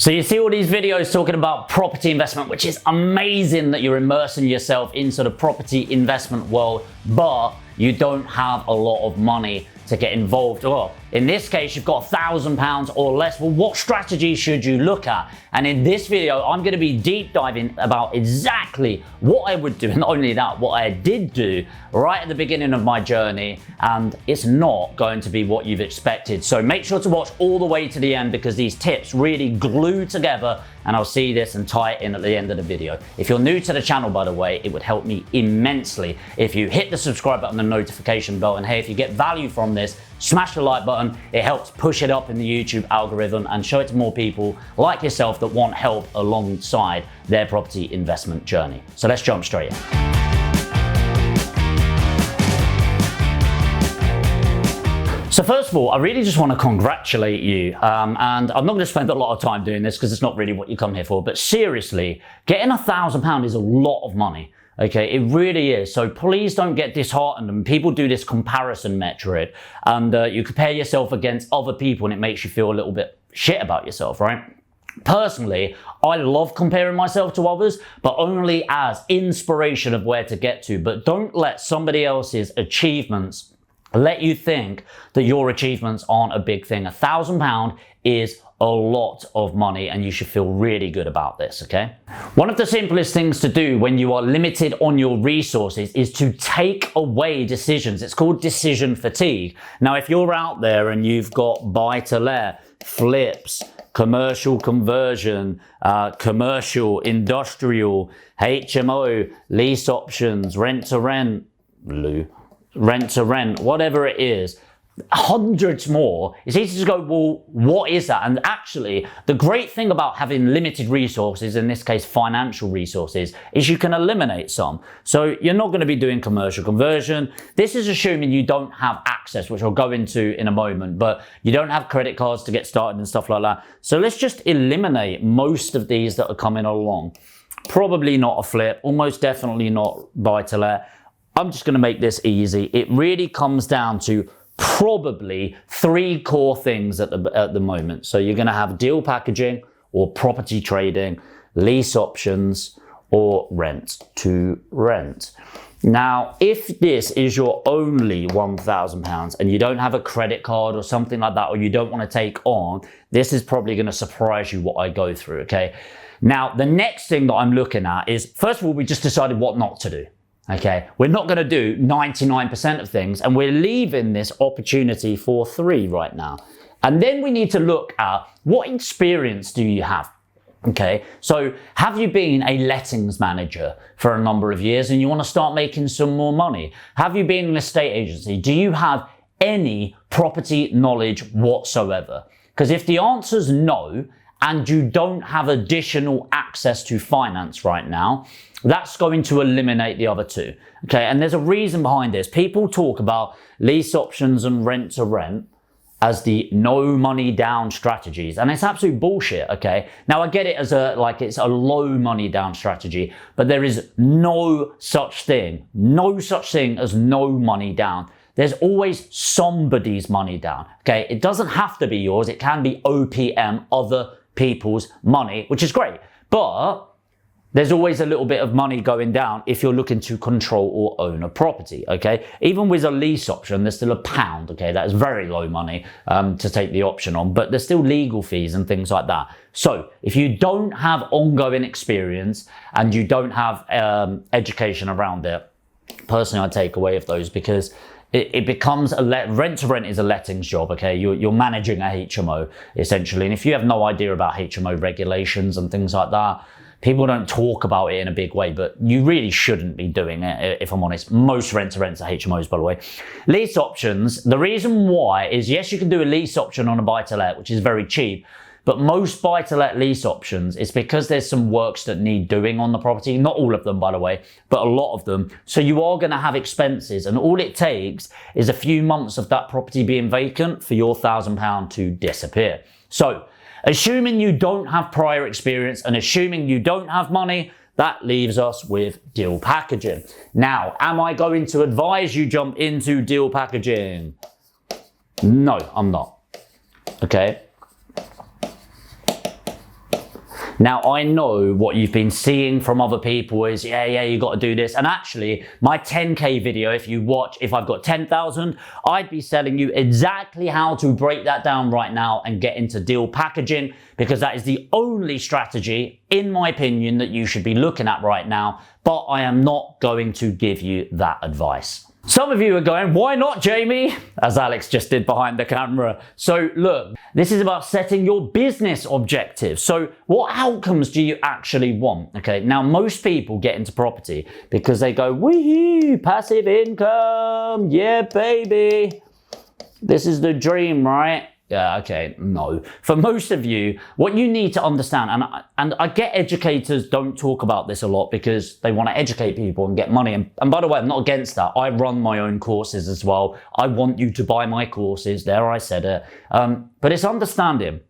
So you see all these videos talking about property investment, which is amazing that you're immersing yourself into the property investment world, but you don't have a lot of money to get involved. Well, in this case, you've got £1,000 or less. Well, what strategy should you look at? And in this video, I'm going to be deep diving about exactly what I would do, and not only that, what I did do right at the beginning of my journey, and it's not going to be what you've expected. So make sure to watch all the way to the end, because these tips really glue together, and I'll see this and tie it in at the end of the video. If you're new to the channel, by the way, it would help me immensely if you hit the subscribe button and the notification bell. And hey, if you get value from this, smash the like button. It helps push it up in the YouTube algorithm and show it to more people like yourself that want help alongside their property investment journey. So let's jump straight in. So first of all, I really just want to congratulate you, and I'm not going to spend a lot of time doing this because it's not really what you come here for, but seriously, getting £1,000 is a lot of money. Okay, it really is. So please don't get disheartened. And people do this comparison metric, and you compare yourself against other people, and it makes you feel a little bit shit about yourself, right? Personally, I love comparing myself to others, but only as inspiration of where to get to. But don't let somebody else's achievements let you think that your achievements aren't a big thing. £1,000 is a lot of money, and you should feel really good about this, okay? One of the simplest things to do when you are limited on your resources is to take away decisions. It's called decision fatigue. Now, if you're out there and you've got buy-to-let, flips, commercial conversion, commercial, industrial, HMO, lease options, rent-to-rent, whatever it is, hundreds more, it's easy to go, well, what is that? And actually, the great thing about having limited resources, in this case financial resources, is you can eliminate some. So you're not going to be doing commercial conversion. This is assuming you don't have access, which I'll go into in a moment, but you don't have credit cards to get started and stuff like that. So let's just eliminate most of these that are coming along. Probably not a flip, almost definitely not buy-to-let. I'm just going to make this easy. It really comes down to probably three core things at the moment. So you're going to have deal packaging or property trading, lease options, or rent to rent. Now, if this is your only £1,000 and you don't have a credit card or something like that, or you don't want to take on, this is probably going to surprise you what I go through, okay? Now, the next thing that I'm looking at is, first of all, we just decided what not to do. Okay, we're not going to do 99% of things, and we're leaving this opportunity for 3 right now. And then we need to look at what experience do you have? Okay, so have you been a lettings manager for a number of years and you want to start making some more money? Have you been an estate agency? Do you have any property knowledge whatsoever? Because if the answer is no, and you don't have additional access to finance right now, that's going to eliminate the other 2. Okay, and there's a reason behind this. People talk about lease options and rent to rent as the no money down strategies, and it's absolute bullshit, okay? Now I get it as it's a low money down strategy, but there is no such thing as no money down. There's always somebody's money down, okay? It doesn't have to be yours. It can be OPM, other people's money, which is great, but there's always a little bit of money going down if you're looking to control or own a property, okay? Even with a lease option, there's still £1, okay? That is very low money to take the option on, but there's still legal fees and things like that. So if you don't have ongoing experience and you don't have education around it, personally, I'd take away of those, because it becomes rent to rent is a lettings job, okay? You're managing a HMO essentially. And if you have no idea about HMO regulations and things like that, people don't talk about it in a big way, but you really shouldn't be doing it, if I'm honest. Most rent to rents are HMOs, by the way. Lease options, the reason why is, yes, you can do a lease option on a buy-to-let, which is very cheap, but most buy-to-let lease options, it's because there's some works that need doing on the property. Not all of them, by the way, but a lot of them. So you are going to have expenses, and all it takes is a few months of that property being vacant for your £1,000 to disappear. So assuming you don't have prior experience and assuming you don't have money, that leaves us with deal packaging. Now, am I going to advise you jump into deal packaging? No, I'm not. Okay. Now, I know what you've been seeing from other people is, you got to do this. And actually, my 10K video, if I've got 10,000, I'd be telling you exactly how to break that down right now and get into deal packaging, because that is the only strategy, in my opinion, that you should be looking at right now. But I am not going to give you that advice. Some of you are going, why not, Jamie? As Alex just did behind the camera. So look, this is about setting your business objectives. So what outcomes do you actually want? Okay, now most people get into property because they go, wee, passive income, yeah, baby. This is the dream, right? Yeah, okay, no. For most of you, what you need to understand, and I get educators don't talk about this a lot because they want to educate people and get money. And by the way, I'm not against that. I run my own courses as well. I want you to buy my courses. There, I said it. But it's understanding.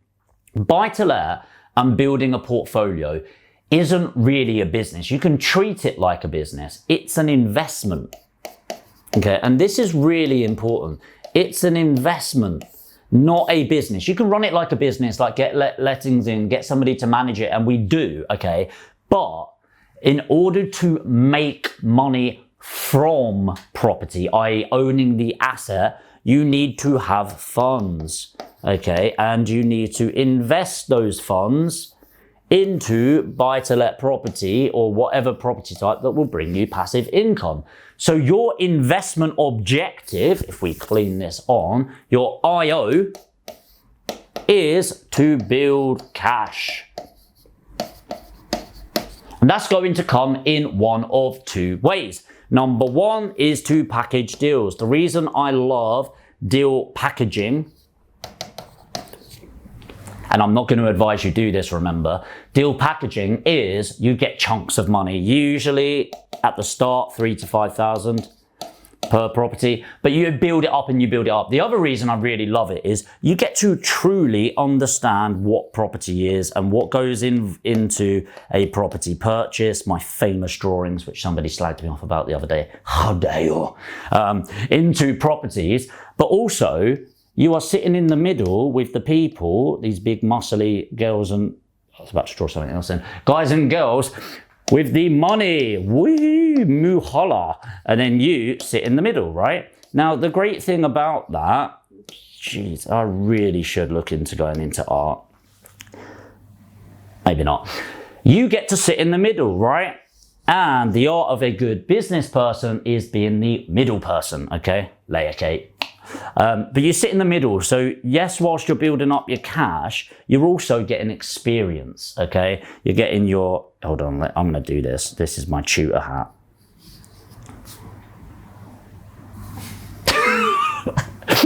Buy-to-let and building a portfolio isn't really a business. You can treat it like a business. It's an investment. Okay, and this is really important. It's an investment, not a business. You can run it like a business, like get lettings in, get somebody to manage it, and we do, okay? But in order to make money from property, i.e. owning the asset, you need to have funds, okay? And you need to invest those funds into buy-to-let property or whatever property type that will bring you passive income. So your investment objective, if we clean this on, your IO is to build cash. And that's going to come in one of two ways. Number one is to package deals. The reason I love deal packaging, and I'm not going to advise you do this, remember, deal packaging is you get chunks of money, usually at the start, 3,000 to 5,000 per property, but you build it up and you build it up. The other reason I really love it is you get to truly understand what property is and what goes into a property purchase. My famous drawings, which somebody slagged me off about the other day. How dare you? Into properties, but also you are sitting in the middle with the people, these big muscly girls and, I was about to draw something else in, guys and girls with the money, wee, muhala, and then you sit in the middle, right? Now, the great thing about that, geez, I really should look into going into art. Maybe not. You get to sit in the middle, right? And the art of a good business person is being the middle person, okay? Layer cake. But you sit in the middle. So yes, whilst you're building up your cash, you're also getting experience, okay? You're getting your, hold on, I'm going to do this. This is my tutor hat.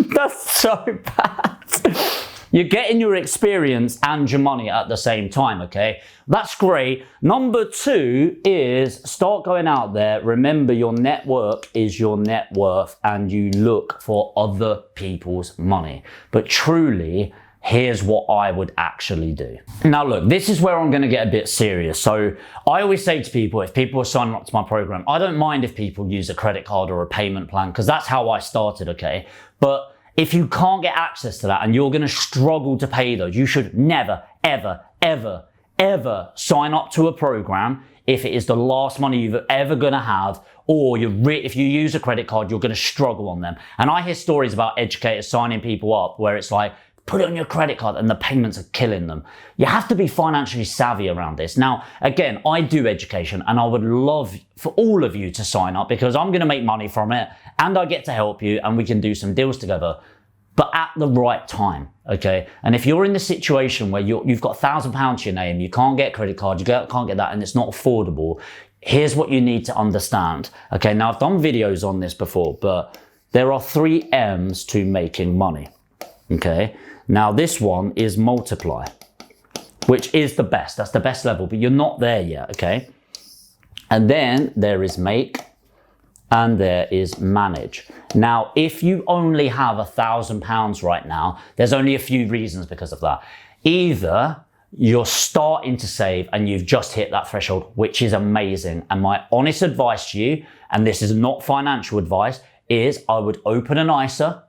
That's so bad. You're getting your experience and your money at the same time, okay? That's great. Number two is start going out there. Remember, your network is your net worth and you look for other people's money. But truly, here's what I would actually do. Now look, this is where I'm going to get a bit serious. So I always say to people, if people are signing up to my program, I don't mind if people use a credit card or a payment plan because that's how I started, okay? But if you can't get access to that and you're going to struggle to pay those, you should never, ever, ever, ever sign up to a program if it is the last money you're ever going to have, or if you use a credit card, you're going to struggle on them. And I hear stories about educators signing people up where it's like, put it on your credit card and the payments are killing them. You have to be financially savvy around this. Now, again, I do education and I would love for all of you to sign up because I'm going to make money from it and I get to help you and we can do some deals together, but at the right time, okay? And if you're in the situation where you've got £1,000 to your name, you can't get a credit card, you can't get that and it's not affordable, here's what you need to understand. Okay, now I've done videos on this before, but there are 3 M's to making money, okay? Now this one is multiply, which is the best. That's the best level, but you're not there yet, okay? And then there is make and there is manage. Now, if you only have £1,000 right now, there's only a few reasons because of that. Either you're starting to save and you've just hit that threshold, which is amazing. And my honest advice to you, and this is not financial advice, is I would open an ISA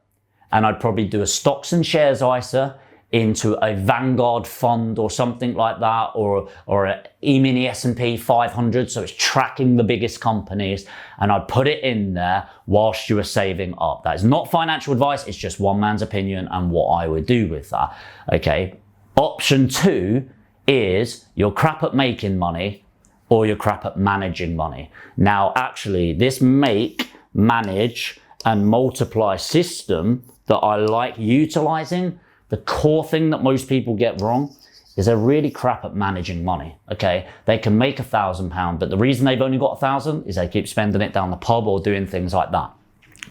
and I'd probably do a stocks and shares ISA into a Vanguard fund or something like that, or an E-mini S&P 500, so it's tracking the biggest companies, and I'd put it in there whilst you were saving up. That is not financial advice, it's just one man's opinion and what I would do with that, okay? Option 2 is you're crap at making money or you're crap at managing money. Now, actually, this make, manage, and multiply system that I like utilizing, the core thing that most people get wrong is they're really crap at managing money, okay? They can make £1,000, but the reason they've only got 1,000 is they keep spending it down the pub or doing things like that.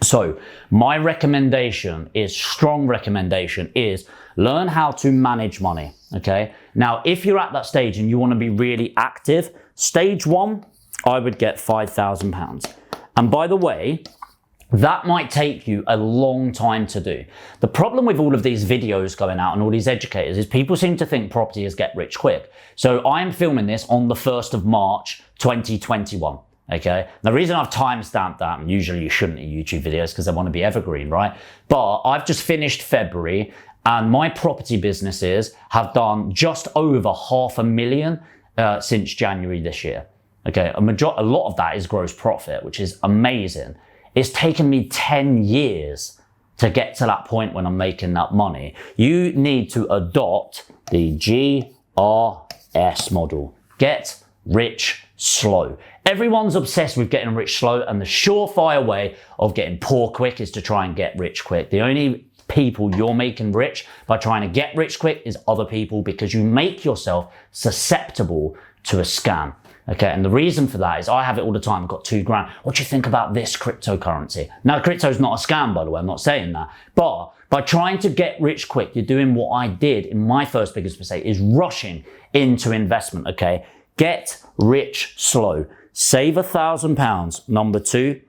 So my recommendation is, strong recommendation is, learn how to manage money, okay? Now, if you're at that stage and you want to be really active, stage 1, I would get £5,000. And by the way, that might take you a long time to do. The problem with all of these videos going out and all these educators is people seem to think property is get rich quick. So I'm filming this on the 1st of March, 2021. Okay. The reason I've timestamped that, and usually you shouldn't in YouTube videos because they want to be evergreen, right? But I've just finished February and my property businesses have done just over $500,000 since January this year. Okay. A lot of that is gross profit, which is amazing. It's taken me 10 years to get to that point when I'm making that money. You need to adopt the GRS model. Get rich slow. Everyone's obsessed with getting rich slow, and the surefire way of getting poor quick is to try and get rich quick. The only people you're making rich by trying to get rich quick is other people, because you make yourself susceptible to a scam. Okay, and the reason for that is I have it all the time. I've got £2,000. What do you think about this cryptocurrency? Now, crypto is not a scam, by the way. I'm not saying that. But by trying to get rich quick, you're doing what I did in my first biggest mistake, is rushing into investment, okay? Get rich slow. Save £1,000. Number 2,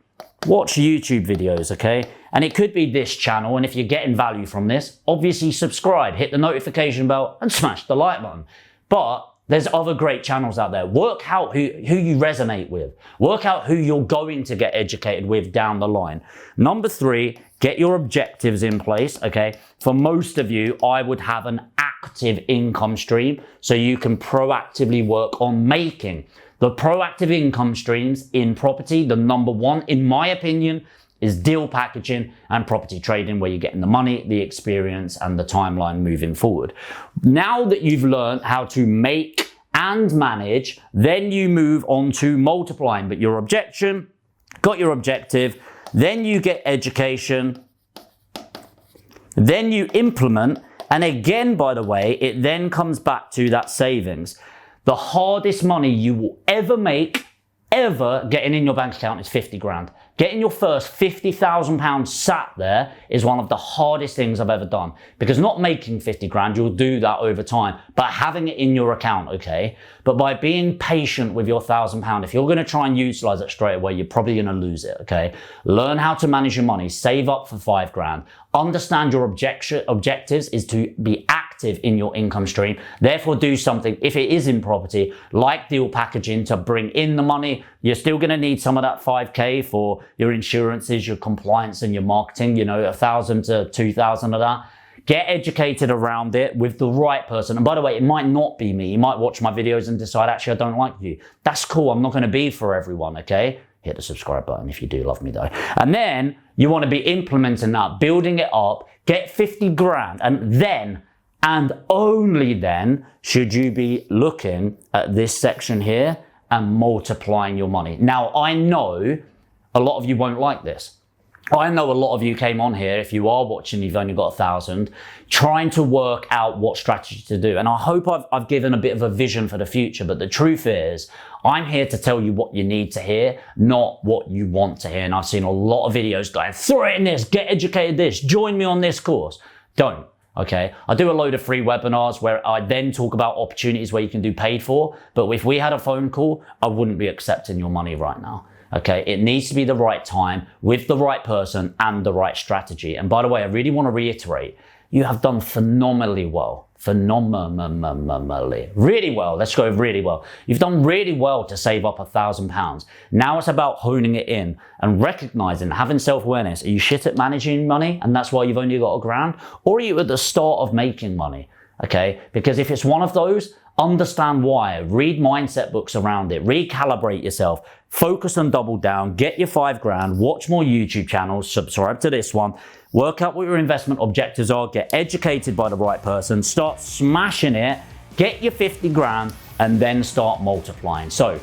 watch YouTube videos, okay? And it could be this channel, and if you're getting value from this, obviously subscribe, hit the notification bell, and smash the like button. But there's other great channels out there. Work out who you resonate with. Work out who you're going to get educated with down the line. Number 3, get your objectives in place, okay? For most of you, I would have an active income stream so you can proactively work on making. The proactive income streams in property, the number 1, in my opinion, is deal packaging and property trading, where you're getting the money, the experience, and the timeline moving forward. Now that you've learned how to make and manage, then you move on to multiplying. But your objection, got your objective, then you get education, then you implement, and again, by the way, it then comes back to that savings. The hardest money you will ever make, ever getting in your bank account, is 50 grand. Getting your first £50,000 sat there is one of the hardest things I've ever done, because not making 50 grand, you'll do that over time, but having it in your account, okay? But by being patient with your £1,000, if you're going to try and utilize it straight away, you're probably going to lose it, okay? Learn how to manage your money, save up for 5 grand. Understand your objectives is to be active in your income stream. Therefore, do something, if it is in property, like deal packaging to bring in the money. You're still going to need some of that 5K for your insurances, your compliance, and your marketing, you know, 1,000 to 2,000 of that. Get educated around it with the right person. And by the way, it might not be me. You might watch my videos and decide, actually, I don't like you. That's cool. I'm not going to be for everyone, okay? Hit the subscribe button if you do love me, though. And then you want to be implementing that, building it up, get 50 grand, and then, and only then, should you be looking at this section here and multiplying your money. Now, I know a lot of you won't like this. I know a lot of you came on here, if you are watching, you've only got 1,000, trying to work out what strategy to do. And I hope I've given a bit of a vision for the future, but the truth is, I'm here to tell you what you need to hear, not what you want to hear. And I've seen a lot of videos going, throw it in this, get educated this, join me on this course. Don't. Okay, I do a load of free webinars where I then talk about opportunities where you can do paid for, but if we had a phone call, I wouldn't be accepting your money right now. Okay, it needs to be the right time with the right person and the right strategy. And by the way, I really want to reiterate, you have done phenomenally well phenomenally. Really well. Let's go really well. You've done really well to save up £1,000. Now it's about honing it in and recognizing, having self-awareness. Are you shit at managing money and that's why you've only got £1,000? Or are you at the start of making money? Okay, because if it's one of those, understand why, read mindset books around it, recalibrate yourself, focus and double down, get your £5,000, watch more YouTube channels, subscribe to this one, work out what your investment objectives are, get educated by the right person, start smashing it, get your 50 grand, and then start multiplying. So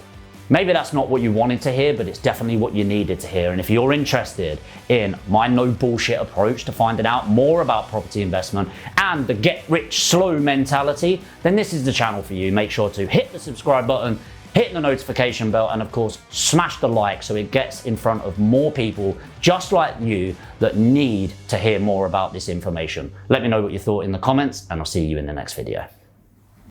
maybe that's not what you wanted to hear, but it's definitely what you needed to hear. And if you're interested in my no bullshit approach to finding out more about property investment and the get rich slow mentality, then this is the channel for you. Make sure to hit the subscribe button, hit the notification bell, and of course, smash the like so it gets in front of more people just like you that need to hear more about this information. Let me know what you thought in the comments, and I'll see you in the next video.